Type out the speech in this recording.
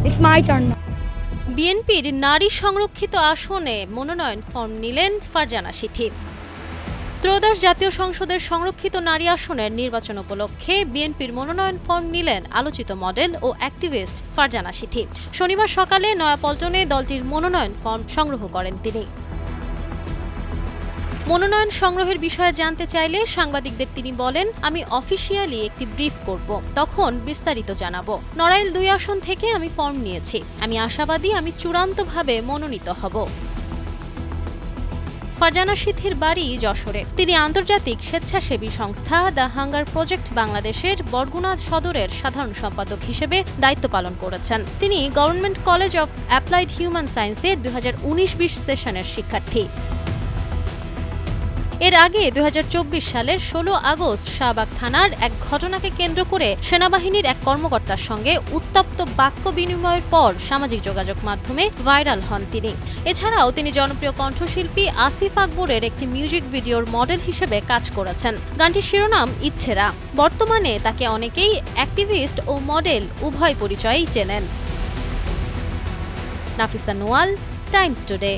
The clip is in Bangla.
It's my turn now. বিএনপির নারী সংরক্ষিত আসনে মনোনয়ন ফর্ম নিলেন ফারজানা সিথি। ত্রয়োদশ জাতীয় সংসদের সংরক্ষিত নারী আসনের নির্বাচন উপলক্ষে বিএনপির মনোনয়ন ফর্ম নিলেন আলোচিত মডেল ও অ্যাক্টিভিস্ট ফারজানা সিথি। শনিবার সকালে নয়াপল্টনে দলটির মনোনয়ন ফর্ম সংগ্রহ করেন তিনি। মনোনয়ন সংগ্রহের বিষয়ে জানতে চাইলে সাংবাদিকদের তিনি বলেন, আমি অফিসিয়ালি একটি ব্রিফ করব, তখন বিস্তারিত জানাবো। নড়াইল 2 আসন থেকে আমি ফর্ম নিয়েছি। আমি আশাবাদী আমি চূড়ান্তভাবে মনোনীত হব। ফারজানা সিথির বাড়ি যশোরে। তিনি আন্তর্জাতিক স্বেচ্ছাসেবী সংস্থা দ্য হাঙ্গার প্রজেক্ট বাংলাদেশের বরগুনা সদরের সাধারণ সম্পাদক হিসেবে দায়িত্ব পালন করেছেন। তিনি government college of applied human সায়েন্সের 2019-20 সেশনের শিক্ষার্থী। এর আগে 2024 সালের 16 আগস্ট শাহবাগ থানার এক ঘটনাকে কেন্দ্র করে সেনাবাহিনীর এক কর্মকর্তার সঙ্গে উত্তপ্ত বাক্য বিনিময়ের পর সামাজিক যোগাযোগ মাধ্যমে ভাইরাল হন তিনি। এছাড়াও তিনি জনপ্রিয় কণ্ঠশিল্পী আসিফ আকবরের একটি মিউজিক ভিডিওর মডেল হিসেবে কাজ করেছেন। গানটির শিরোনাম ইচ্ছেরা। বর্তমানে তাকে অনেকেই অ্যাক্টিভিস্ট ও মডেল উভয় পরিচয়েই চেনেন। Nafisa Nowal, Times today.